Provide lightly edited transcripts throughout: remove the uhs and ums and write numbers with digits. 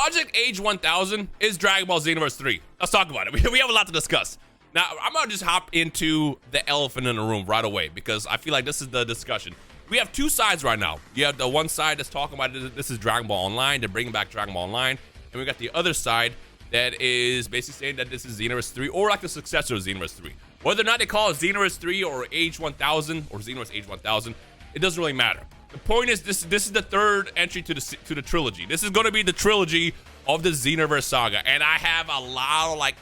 Project Age 1000 is Dragon Ball Xenoverse 3. Let's talk about it. We have a lot to discuss. Now, I'm gonna just hop into the elephant in the room right away because I feel like this is the discussion. We have two sides right now. You have the one side that's talking about this is Dragon Ball Online, they're bringing back Dragon Ball Online, and we got the other side that is basically saying that this is Xenoverse 3 or like the successor of Xenoverse 3. Whether or not they call it Xenoverse 3 or Age 1000 or Xenoverse Age 1000, it doesn't really matter. The point is this is the third entry to the trilogy. This is going to be the trilogy of the Xenoverse saga, and I have a lot of like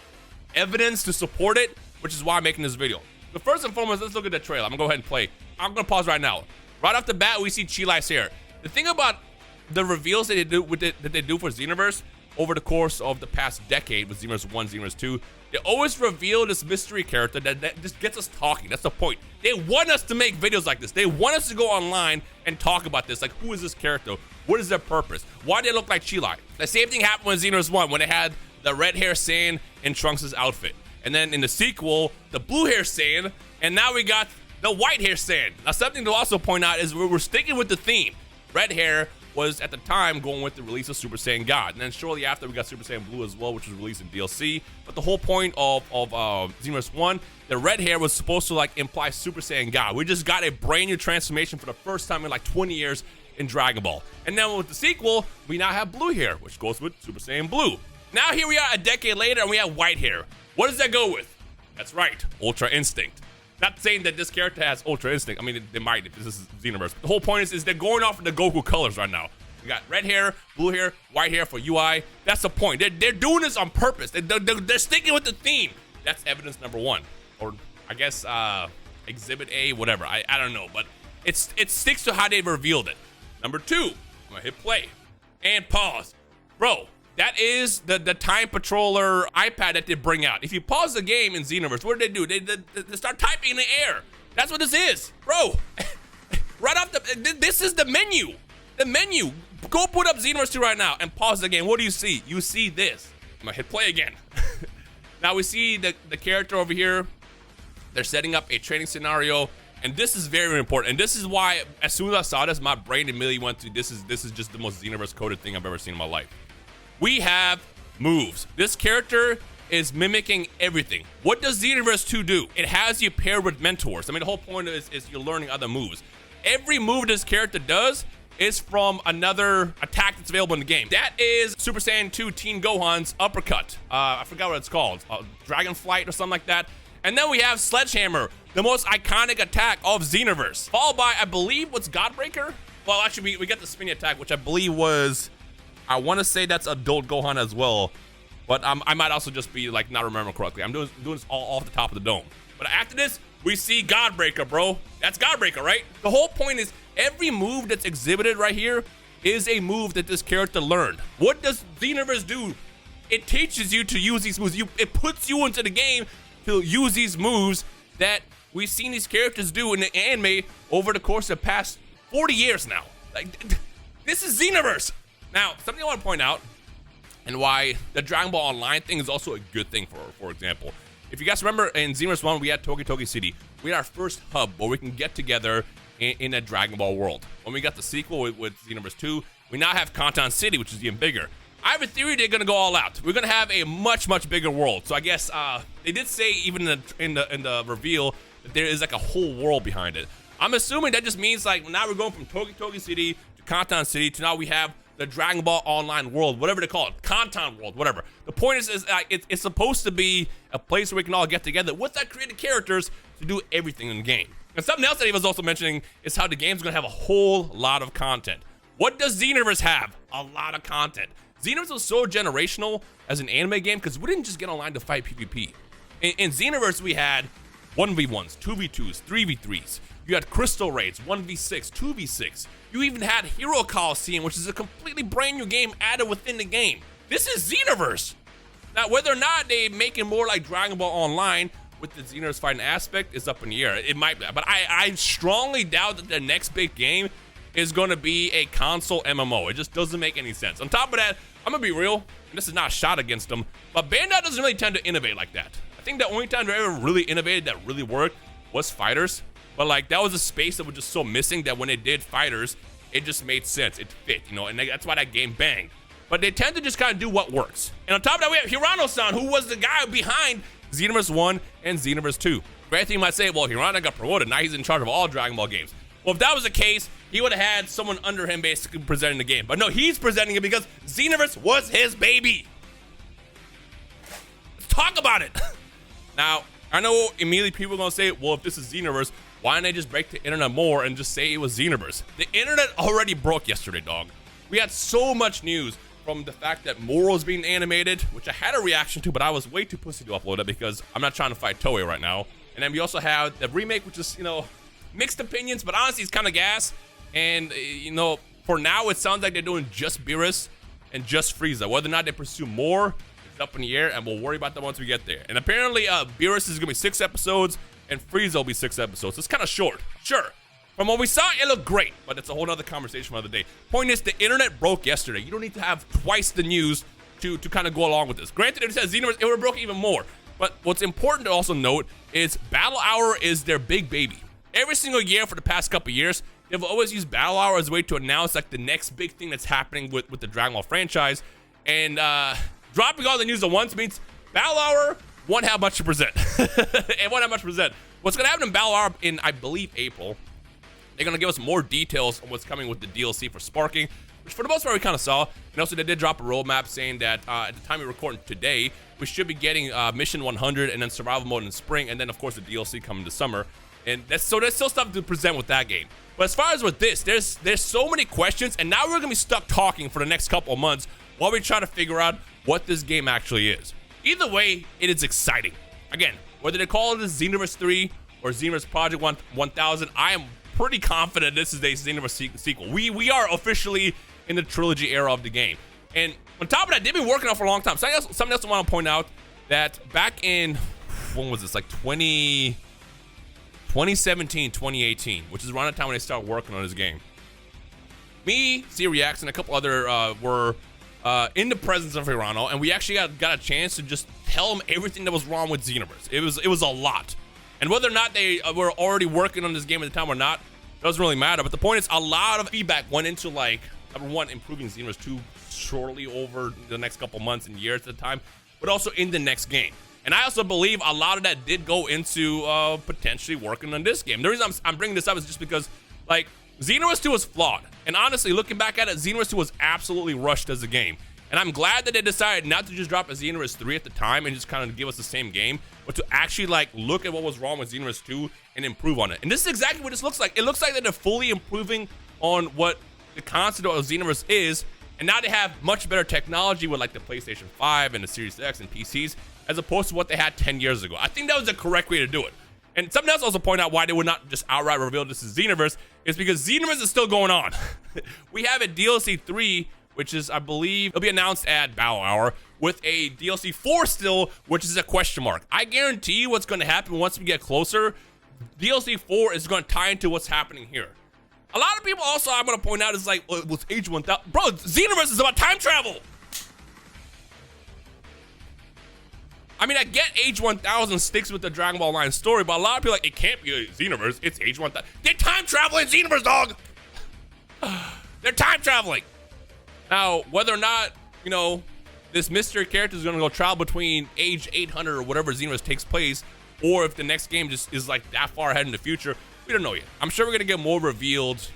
evidence to support it, which is why I'm making this video. But first and foremost, let's look at the trailer. I'm gonna go ahead and play. I'm gonna pause right now. Right off the bat, we see Chi-Li's hair. The thing about the reveals that they do for Xenoverse over the course of the past decade with Xenoverse 1, Xenoverse 2, they always reveal this mystery character that just gets us talking. That's the point. They want us to make videos like this. They want us to go online and talk about this. Like, who is this character? What is their purpose? Why do they look like Chi-Li? The same thing happened with Xenoverse 1 when they had the red hair Saiyan in Trunks' outfit. And then in the sequel, the blue hair Saiyan, and now we got the white hair Saiyan. Now, something to also point out is we're sticking with the theme. Red hair was at the time going with the release of Super Saiyan God, and then shortly after we got Super Saiyan Blue as well, which was released in DLC. But the whole point of Xenoverse 1, the red hair was supposed to like imply Super Saiyan God. We just got a brand new transformation for the first time in like 20 years in Dragon Ball. And then with the sequel, we now have blue hair, which goes with Super Saiyan Blue. Now here we are a decade later, and we have white hair. What does that go with? That's right, Ultra Instinct. Not saying that this character has Ultra Instinct. I mean, they might if this is Xenoverse. But the whole point is they're going off of the Goku colors right now. We got red hair, blue hair, white hair for UI. That's the point. They're doing this on purpose. They're sticking with the theme. That's evidence number one. Or I guess Exhibit A, whatever. I don't know. But it sticks to how they revealed it. Number two, I'm going to hit play and pause. Bro, that is the Time Patroller iPad that they bring out. If you pause the game in Xenoverse, what do? They start typing in the air. That's what this is, bro. Right off this is the menu. The menu. Go put up Xenoverse 2 right now and pause the game. What do you see? You see this. I'm gonna hit play again. Now we see the character over here. They're setting up a training scenario, and this is very important. And this is why, as soon as I saw this, my brain immediately went to this is just the most Xenoverse coded thing I've ever seen in my life. We have moves. This character is mimicking everything. What does Xenoverse 2 do? It has you paired with mentors. I mean, the whole point is you're learning other moves. Every move this character does is from another attack that's available in the game. That is Super Saiyan 2 Teen Gohan's uppercut. I forgot what it's called. Dragon Flight or something like that. And then we have Sledgehammer, the most iconic attack of Xenoverse. Followed by, I believe, what's Godbreaker? Well, actually, we got the spinning attack, which I believe was... I want to say that's adult Gohan as well, but I might also just be like not remembering correctly. I'm doing this all off the top of the dome. But after this, we see Godbreaker, bro. That's Godbreaker, right? The whole point is every move that's exhibited right here is a move that this character learned. What does Xenoverse do? It teaches you to use these moves. It puts you into the game to use these moves that we've seen these characters do in the anime over the course of the past 40 years now. Like, this is Xenoverse. Now, something I want to point out, and why the Dragon Ball Online thing is also a good thing, for example. If you guys remember, in Xenoverse 1, we had Toki Toki City. We had our first hub where we can get together in a Dragon Ball world. When we got the sequel with Xenoverse 2, we now have Kantan City, which is even bigger. I have a theory they're going to go all out. We're going to have a much, much bigger world. So I guess they did say, even in the reveal, that there is like a whole world behind it. I'm assuming that just means like now we're going from Toki Toki City to Kantan City to now we have the Dragon Ball Online world, whatever they call it, Kantan world, whatever. The point is it's supposed to be a place where we can all get together with that created characters to do everything in the game. And something else that he was also mentioning is how the game's gonna have a whole lot of content. What does Xenoverse have? A lot of content. Xenoverse was so generational as an anime game because we didn't just get online to fight PvP. In Xenoverse, we had 1v1s, 2v2s, 3v3s. You had Crystal Raids, 1v6, 2v6. You even had Hero Coliseum, which is a completely brand new game added within the game. This is Xenoverse. Now, whether or not they make it more like Dragon Ball Online with the Xenoverse fighting aspect is up in the air. It might be, but I strongly doubt that the next big game is going to be a console MMO. It just doesn't make any sense. On top of that, I'm going to be real, and this is not a shot against them, but Bandai doesn't really tend to innovate like that. I think the only time they ever really innovated that really worked was Fighters. But like that was a space that was just so missing that when they did Fighters, it just made sense. It fit, you know, and that's why that game banged. but they tend to just kind of do what works. And on top of that, we have Hirano-san, who was the guy behind Xenoverse 1 and Xenoverse 2. Granted, you might say, well, Hirano got promoted, now he's in charge of all Dragon Ball games. Well, if that was the case, he would have had someone under him basically presenting the game. But no, he's presenting it because Xenoverse was his baby. Let's talk about it. Now, I know immediately people are going to say, well, if this is Xenoverse, why didn't they just break the internet more and just say it was Xenoverse? The internet already broke yesterday, dog. We had so much news from the fact that Moro's being animated, which I had a reaction to, but I was way too pussy to upload it because I'm not trying to fight Toei right now. And then we also have the remake, which is, mixed opinions, but honestly, it's kind of gas. And, for now, it sounds like they're doing just Beerus and just Frieza. Whether or not they pursue more, it's up in the air, and we'll worry about that once we get there. And apparently, Beerus is going to be 6 episodes, and Frieza will be 6 episodes. It's kind of short. Sure. From what we saw, it looked great, but it's a whole other conversation for another day. Point is, the internet broke yesterday. You don't need to have twice the news to kind of go along with this. Granted, if it says Xenoverse, it would have broken even more. But what's important to also note is Battle Hour is their big baby. Every single year for the past couple years, they've always used Battle Hour as a way to announce like the next big thing that's happening with the Dragon Ball franchise. And dropping all the news at once means Battle Hour won't have much to present. It won't have much to present. What's going to happen in Battle Hour in, I believe, April, they're going to give us more details on what's coming with the DLC for Sparking, which for the most part we kind of saw. And also they did drop a roadmap saying that at the time we're recording today, we should be getting Mission 100 and then Survival Mode in spring, and then of course the DLC coming this summer. And there's still stuff to present with that game. But as far as with this, there's so many questions, and now we're going to be stuck talking for the next couple of months while we try to figure out what this game actually is. Either way, it is exciting. Again, whether they call it the Xenoverse 3 or Xenoverse Project 1000, I am pretty confident this is a Xenoverse sequel. We are officially in the trilogy era of the game. And on top of that, they've been working on it for a long time. Something else I want to point out, that back in, when was this, like 2017, 2018, which is around the time when they started working on this game. Me, C-Reacts, and a couple other were in the presence of Hirano, and we actually got a chance to just tell him everything that was wrong with Xenoverse. It was a lot. And whether or not they were already working on this game at the time or not, doesn't really matter. But the point is, a lot of feedback went into, like, number one, improving Xenoverse 2 shortly over the next couple months and years at the time, but also in the next game. And I also believe a lot of that did go into potentially working on this game. The reason I'm bringing this up is just because, like, Xenoverse 2 was flawed. And honestly, looking back at it, Xenoverse 2 was absolutely rushed as a game. And I'm glad that they decided not to just drop a Xenoverse 3 at the time and just kind of give us the same game, but to actually, like, look at what was wrong with Xenoverse 2 and improve on it. And this is exactly what this looks like. It looks like that they're fully improving on what the concept of Xenoverse is, and now they have much better technology with, like, the PlayStation 5 and the Series X and PCs, as opposed to what they had 10 years ago. I think that was the correct way to do it. And something else also point out why they would not just outright reveal this is Xenoverse is because Xenoverse is still going on. We have a DLC 3, which is, I believe, it'll be announced at Battle Hour, with a DLC 4 still, which is a question mark. I guarantee you what's going to happen once we get closer, DLC 4 is going to tie into what's happening here. A lot of people also, I'm going to point out, is like, well, it was Age 1000. Bro, Xenoverse is about time travel. I mean, I get Age 1000 sticks with the Dragon Ball line story, but a lot of people are like, it can't be a Xenoverse, it's Age 1000. They're time traveling Xenoverse, dog! They're time traveling. Now, whether or not, this mystery character is going to go travel between age 800 or whatever Xenoverse takes place, or if the next game just is like that far ahead in the future, we don't know yet. I'm sure we're going to get more revealed,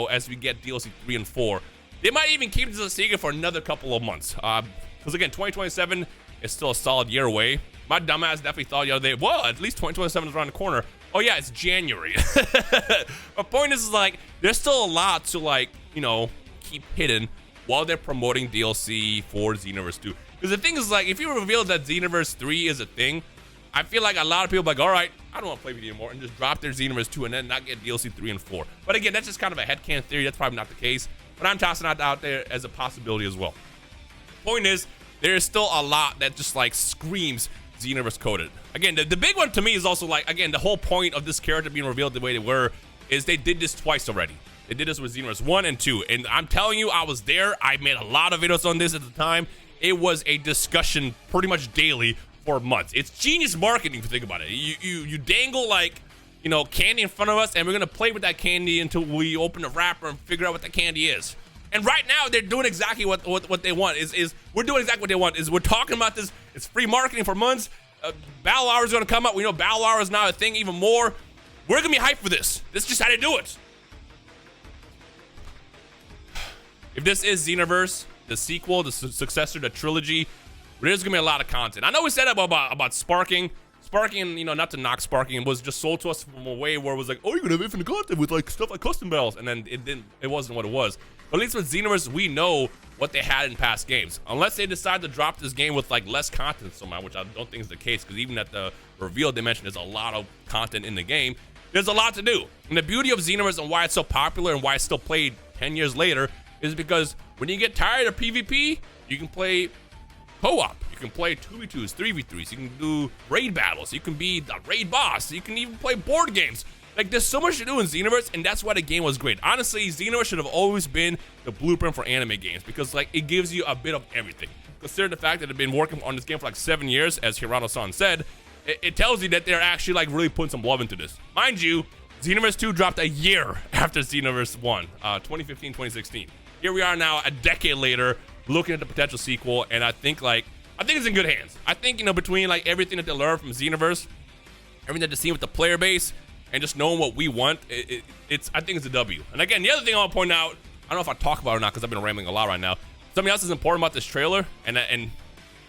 as we get DLC 3 and 4. They might even keep this a secret for another couple of months. Because again, 2027 is still a solid year away. My dumbass definitely thought the other day, well, at least 2027 is around the corner. Oh yeah, it's January. My point is, like, there's still a lot to, like, keep hidden while they're promoting DLC for Xenoverse 2. Because the thing is, like, if you reveal that Xenoverse 3 is a thing, I feel like a lot of people are like, all right, I don't want to play with you anymore, and just drop their Xenoverse 2 and then not get DLC 3 and 4. But again, that's just kind of a headcanon theory. That's probably not the case. But I'm tossing that out there as a possibility as well. Point is, there is still a lot that just, like, screams Xenoverse coded. Again, the big one to me is also, like, again, the whole point of this character being revealed the way they were is they did this twice already. They did this with Xenoverse 1 and 2. And I'm telling you, I was there. I made a lot of videos on this at the time. It was a discussion pretty much daily for months. It's genius marketing if you think about it. You dangle, like, candy in front of us, and we're going to play with that candy until we open the wrapper and figure out what that candy is. And right now they're doing exactly what they want. We're doing exactly what they want. We're talking about this. It's free marketing for months. Battle Hour is going to come up. We know Battle Hour is now a thing even more. We're going to be hyped for this. This is just how they do it. If this is Xenoverse, the sequel, the successor, the trilogy, there's going to be a lot of content. I know we said about Sparking. Sparking, you know, not to knock Sparking, was just sold to us from a way where it was like, oh, you're going to have infinite content with like stuff like custom battles. And then it wasn't what it was. But at least with Xenoverse, we know what they had in past games. Unless they decide to drop this game with like less content somehow, which I don't think is the case, because even at the reveal they mentioned there's a lot of content in the game. There's a lot to do. And the beauty of Xenoverse and why it's so popular and why it's still played 10 years later is because when you get tired of PvP, you can play co-op. You can play 2v2s, 3v3s. You can do raid battles. You can be the raid boss. You can even play board games. Like, there's so much to do in Xenoverse, and that's why the game was great. Honestly, Xenoverse should have always been the blueprint for anime games because, like, it gives you a bit of everything. Consider the fact that they've been working on this game for like 7 years, as Hirano-san said. It tells you that they're actually like really putting some love into this. Mind you, Xenoverse 2 dropped a year after Xenoverse 1, 2015, 2016. Here we are now, a decade later, looking at the potential sequel, and I think it's in good hands. I think, you know, between like everything that they learned from Xenoverse, everything that they've seen with the player base, and just knowing what we want, I think it's a W. And again, the other thing I want to point out, I don't know if I talk about it or not because I've been rambling a lot right now. Something else is important about this trailer, and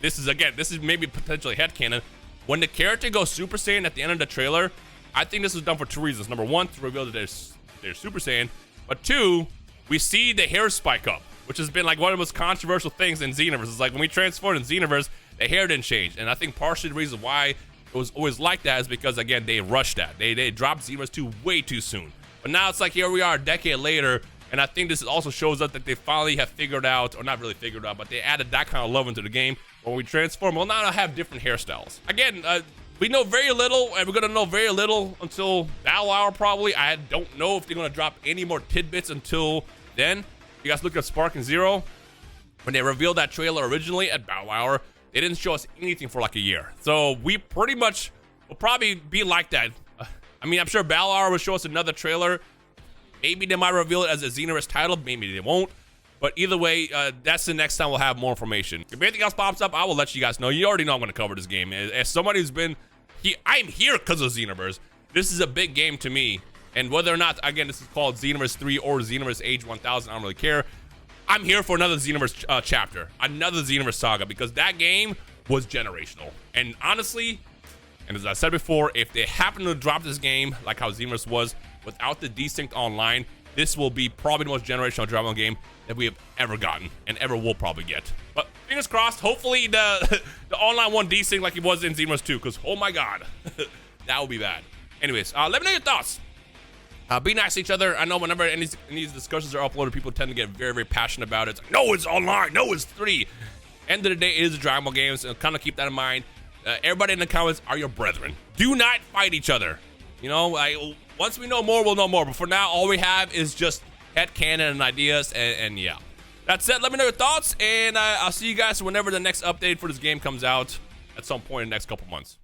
this is maybe potentially headcanon. When the character goes Super Saiyan at the end of the trailer, I think this was done for two reasons. Number one, to reveal that they're Super Saiyan, but two, we see the hair spike up, which has been like one of the most controversial things in Xenoverse. It's like when we transformed in Xenoverse, the hair didn't change, and I think partially the reason why it was always like that is because, again, they rushed that. They dropped Xenoverse 2 way too soon. But now it's like here we are a decade later, and I think this also shows us that they finally have figured out, or not really figured out, but they added that kind of love into the game. When we transform, we'll now have different hairstyles. Again, we know very little, and we're going to know very little until Battle Hour probably. I don't know if they're going to drop any more tidbits until then. You guys look at Sparking Zero. When they revealed that trailer originally at Battle Hour, they didn't show us anything for like a year. So we pretty much will probably be like that. I mean, I'm sure Battle Hour will show us another trailer. Maybe they might reveal it as a Xenoverse title. Maybe they won't. But either way, that's the next time we'll have more information. If anything else pops up, I will let you guys know. You already know I'm going to cover this game. As somebody who's been... I'm here because of Xenoverse. This is a big game to me. And whether or not, again, this is called Xenoverse 3 or Xenoverse Age 1000, I don't really care. I'm here for another Xenoverse chapter. Another Xenoverse saga. Because that game was generational. And honestly, and as I said before, if they happen to drop this game, like how Xenoverse was, without the Desync Online, this will be probably the most generational Dragon Ball game that we have ever gotten and ever will probably get. But fingers crossed, hopefully the online one desync like it was in Xenoverse 2, because oh my god, that would be bad. Anyways, let me know your thoughts. Be nice to each other. I know whenever any of these discussions are uploaded, people tend to get very, very passionate about it. It's like, no, it's online. No, it's 3. End of the day, it is a Dragon Ball game, so kind of keep that in mind. Everybody in the comments are your brethren. Do not fight each other. You know, once we know more, we'll know more. But for now, all we have is just headcanon and ideas, and yeah. That said, let me know your thoughts, and I'll see you guys whenever the next update for this game comes out at some point in the next couple months.